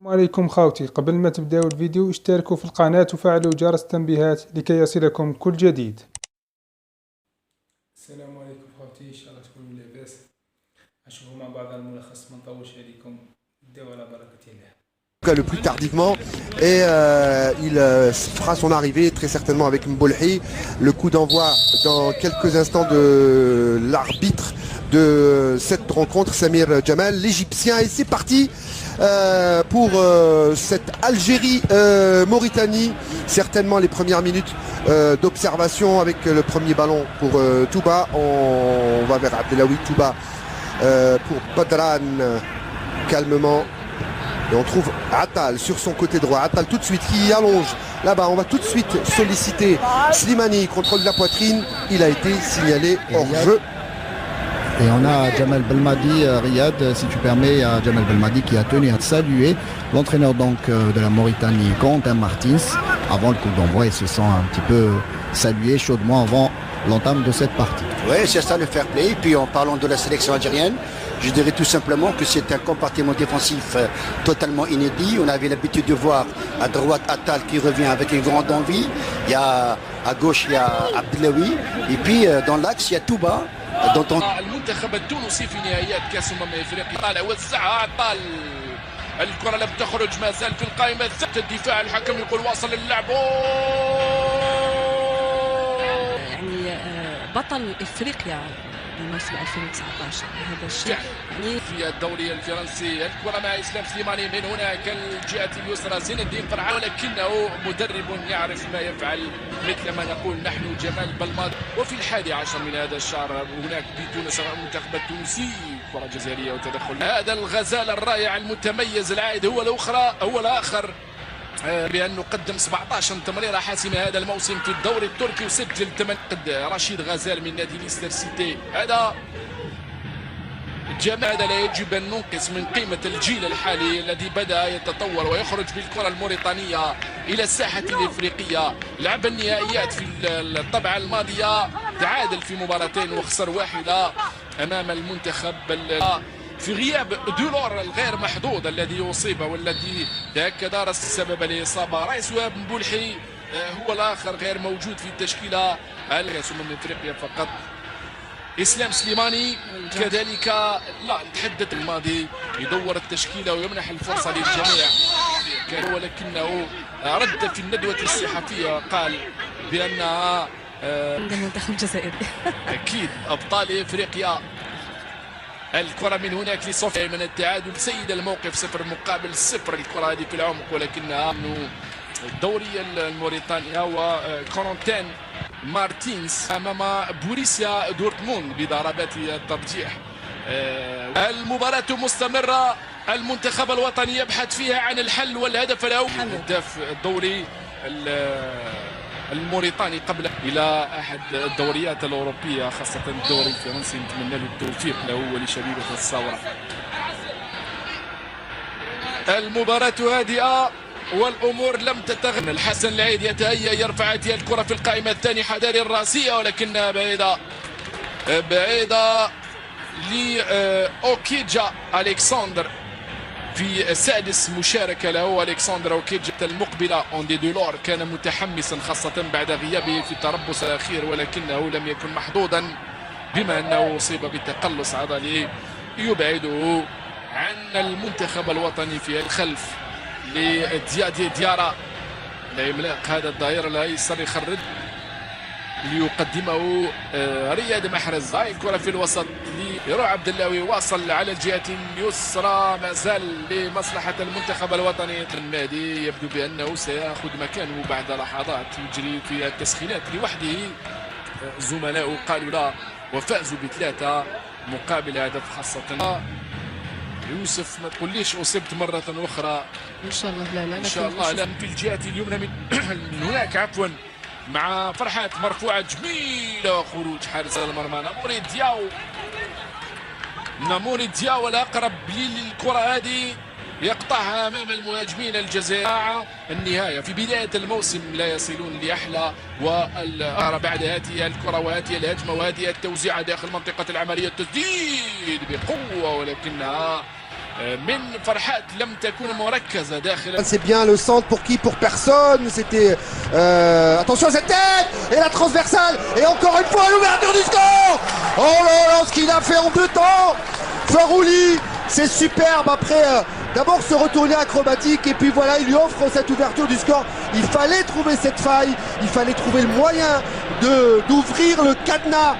السلام عليكم خاوتي. قبل ما تبداو الفيديو اشتركوا في القناة وفعلوا جرس التنبيهات لكي يصلكم كل جديد. السلام عليكم خاوتي، ان شاء الله تكونوا لاباس. نشوفوا مع بعض الملخص، ما نطولش عليكم، نبداو على بركة الله. Le plus tardivement et il fera son arrivée très certainement avec Mbolhi. Le coup d'envoi dans quelques instants de l'arbitre de cette rencontre, Samir Jamal, l'Égyptien, et c'est parti pour cette Algérie-Mauritanie. Certainement les premières minutes d'observation avec le premier ballon pour Touba. On va vers Abdelawi Touba pour Badran calmement. Et on trouve Attal sur son côté droit. Attal tout de suite qui allonge là-bas. On va tout de suite solliciter Slimani. Contrôle de la poitrine. Il a été signalé hors jeu. Et on a Jamal Belmadi, Riyad, si tu permets, Jamal Belmadi qui a tenu à saluer l'entraîneur donc de la Mauritanie, Quentin Martins, avant le coup d'envoi. Il se sent un petit peu salué chaudement avant l'entame de cette partie. Oui, c'est ça le fair play. Et puis en parlant de la sélection algérienne, je dirais tout simplement que c'est un compartiment défensif totalement inédit. On avait l'habitude de voir à droite Attal qui revient avec une grande envie. Il y a à gauche, il y a Abdelawi. Et puis dans l'axe, il y a Touba. dont on... المنتخب التونسي في نهائيات كاس افريقيا طالع وزعها عطال. الكرة لم تخرج، ما زال في القائمة الثابتة الدفاع. الحكم يقول واصل اللعب. يعني بطل افريقيا الموسم 2019 هذا الشيء يعني في الدوري الفرنسي. الكرة مع اسلام سليماني من هناك الجهة اليسرى زين الدين فرعون، ولكنه مدرب يعرف ما يفعل مثل ما نقول نحن جمال بلماضي. وفي 11 من هذا الشهر هناك في تونس المنتخب التونسي كرة جزائرية وتدخل هذا الغزال الرائع المتميز العائد هو الآخر بأنه قدم 17 تمريرة حاسمة هذا الموسم في الدوري التركي وسجل 8. رشيد غزال من نادي ليستر سيتي. هذا هذا لا يجب أن ننقص من قيمة الجيل الحالي الذي بدأ يتطور ويخرج بالكرة الموريتانية إلى الساحة الإفريقية. لعب النهائيات في الطبعة الماضية، تعادل في مباراتين وخسر واحدة أمام المنتخب في غياب دولور الغير محظوظ الذي أصيب والذي تأكد السبب الإصابة. رئيس وهاب مبولحي هو الآخر غير موجود في التشكيلة كأس افريقيا فقط. اسلام سليماني كذلك لا نتحدث الماضي يدور التشكيلة ويمنح الفرصة للجميع، ولكنه رد في الندوة الصحفية قال بأنها المنتخب الجزائري أكيد أبطال إفريقيا. الكرة من هناك لصوفيا من التعادل، سيد الموقف 0-0. الكرة هذه في العمق ولكنها من الدوري الموريتانيا. وكورنتين مارتينز امام بوريسيا دورتموند بضربات الترجيح. المباراة مستمرة، المنتخب الوطني يبحث فيها عن الحل والهدف الاول. هداف الدوري الموريتاني قبل الى احد الدوريات الاوروبيه خاصه الدوري الفرنسي. نتمنى له التوفيق له ولشبيبه الثوره. المباراه هادئه والامور لم تتغير. الحسن العيد يتهيأ يرفع هذه الكره في القائمه الثانيه حذاري الراسيه ولكنها بعيده لأوكيجا ألكسندر في سادس مشاركة له. ألكسندر أوكيجا المقبلة أوندي دولور كان متحمسا خاصة بعد غيابه في التربص الأخير ولكنه لم يكن محظوظا بما أنه أصيب بتقلص عضلي يبعده عن المنتخب الوطني في الخلف. لديادي ديارا العملاق هذا الظهير الايسر يخرج ليقدمه رياض محرز. هاي الكره في الوسط ليروح عبد الله واصل على الجهه اليسرى، ما زال لمصلحه المنتخب الوطني. النادي يبدو بانه سياخذ مكانه بعد لحظات يجري في التسخينات لوحده. زملائه قالوا لا وفازوا ب3 مقابل هدف خاصه. يوسف ما تقوليش أصبت مرة أخرى إن شاء الله. لا إن شاء الله. لا في الجهة اليمنى من هناك عفوا مع فرحات مرفوعة جميلة وخروج حارس المرمى ناموري دياو الأقرب للكرة هذه يقطعها أمام المهاجمين الجزائر. النهاية في بداية الموسم لا يصلون لأحلى بعد هذه الكرة وهذه الهجمة وهذه التوزيعة داخل منطقة العملية. التسديد بقوة ولكنها من فرحات لم تكون مركزة داخل. C'est bien le centre pour qui? Pour personne. C'était attention à cette tête et la transversale et encore une fois l'ouverture du score. Oh là là, ce qu'il a fait en 2 temps, Farouli, c'est superbe. Après d'abord se retourner acrobatique et puis voilà, il lui offre cette ouverture du score. Il fallait trouver cette faille, il fallait trouver le moyen d'ouvrir le cadenas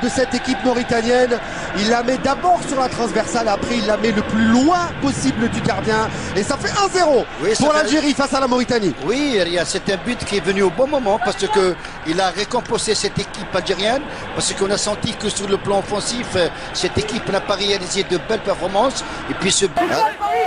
de cette équipe mauritanienne. Il la met d'abord sur la transversale, après il la met le plus loin possible du gardien et ça fait 1-0 pour l'Algérie face à la Mauritanie. Oui, c'est un but qui est venu au bon moment parce que il a récompensé cette équipe algérienne, parce qu'on a senti que sur le plan offensif cette équipe n'a pas réalisé de belles performances et puis ce but...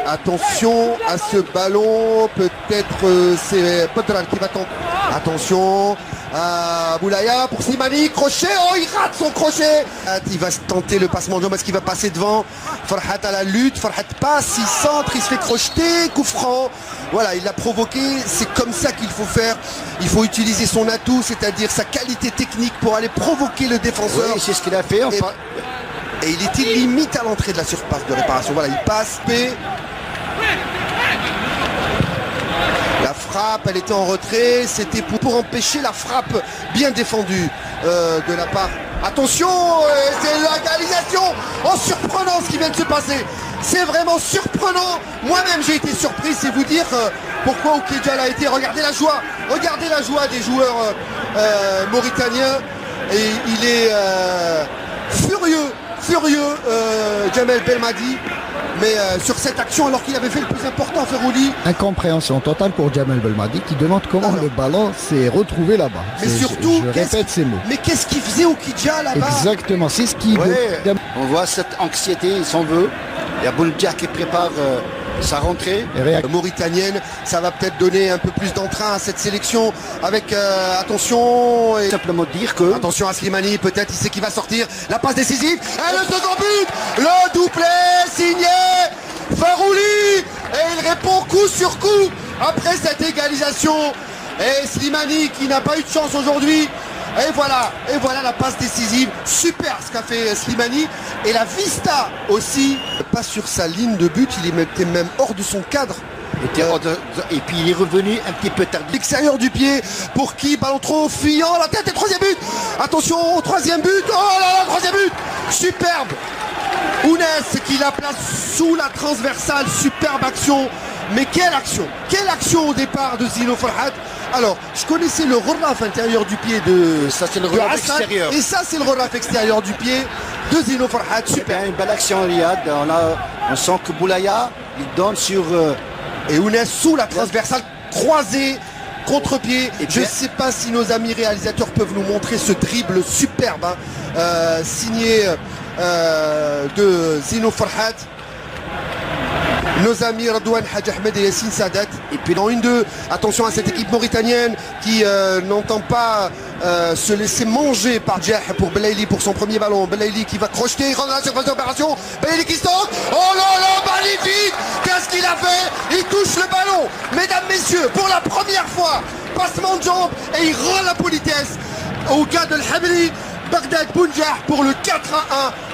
Attention à ce ballon, peut-être c'est Podral qui va tenter. Attention à Boulaya pour Slimani, crochet, oh il rate son crochet. Il va se tenter le passement de jambe, est-ce qu'il va passer devant? Farhat à la lutte, Farhat passe, il centre, il se fait crocheter, coup franc. Voilà, il l'a provoqué, c'est comme ça qu'il faut faire. Il faut utiliser son atout, c'est-à-dire sa qualité technique pour aller provoquer le défenseur. Oui, c'est ce qu'il a fait. Enfin... Et il était limite à l'entrée de la surface de réparation. Voilà, il passe, la frappe, elle était en retrait, c'était pour empêcher la frappe bien défendue de la part. Attention, c'est la réalisation. Oh, surprenant ce qui vient de se passer. C'est vraiment surprenant. Moi-même j'ai été surpris, c'est vous dire pourquoi Okedjal a été. Regardez la joie des joueurs mauritaniens. Et il est furieux, Jamel Belmadi. Mais sur cette action, alors qu'il avait fait le plus important, Farouli. Incompréhension totale pour Jamel Belmadi qui demande comment le ballon s'est retrouvé là-bas. Mais surtout, je répète ces mots. Mais qu'est-ce qu'il faisait Okedjal là-bas? Exactement, c'est ce qu'il veut. On voit cette anxiété, il s'en veut. Il y a Boundia qui prépare sa rentrée mauritanienne. Ça va peut-être donner un peu plus d'entrain à cette sélection avec attention et simplement dire que attention à Slimani, peut-être il sait qu'il va sortir. La passe décisive et le second but, le doublé signé Farouli et il répond coup sur coup après cette égalisation. Et Slimani qui n'a pas eu de chance aujourd'hui. Et voilà la passe décisive, super ce qu'a fait Slimani. Et la vista aussi, pas sur sa ligne de but, il était même hors de son cadre. Et puis il est revenu un petit peu tard. L'extérieur du pied, pour qui? Ballon trop fuyant, la tête et troisième but. Attention au troisième but, oh là là, troisième but, superbe. Ounès qui la place sous la transversale, superbe action. Mais quelle action au départ de Zino Farhat. Alors, je connaissais le relaf intérieur du pied de... Ça c'est le relaf extérieur. Et ça c'est le relaf extérieur du pied de Zino Farhat. Super. Une belle action Riyad. On sent que Boulaya, il donne sur... Et Ounès sous la transversale, croisée, contre-pied. Je ne sais pas si nos amis réalisateurs peuvent nous montrer ce dribble superbe signé de Zino Farhat. Nos amis Radouane Hadj Ahmed et Yassine Sadat. Et puis dans 1-2, attention à cette équipe mauritanienne qui n'entend pas se laisser manger par Djah pour Belaïli pour son premier ballon. Belaïli qui va crocheter, il rentre dans la surface d'opération. Belaïli qui se tente. Oh là là, magnifique! Qu'est-ce qu'il a fait? Il touche le ballon. Mesdames, messieurs, pour la première fois, passement de jambe et il rend la politesse au gars de l'Habri. Bagdad Bounjah pour le 4-1.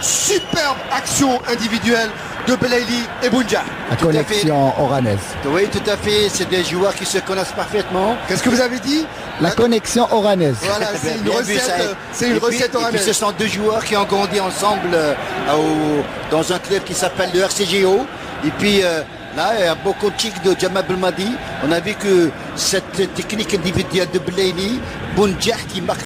Superbe action individuelle de Belaïli et Bounjah. La connexion oranaise. Oui, tout à fait. C'est des joueurs qui se connaissent parfaitement. Qu'est-ce que vous avez dit? La connexion oranaise. Voilà, c'est une recette, recette oranaise. Et puis ce sont deux joueurs qui ont grandi ensemble dans un club qui s'appelle le RCGO. Et puis là, il y a beaucoup de chics de Jamal Belmadi. On a vu que cette technique individuelle de Belaïli, Bounjah qui marque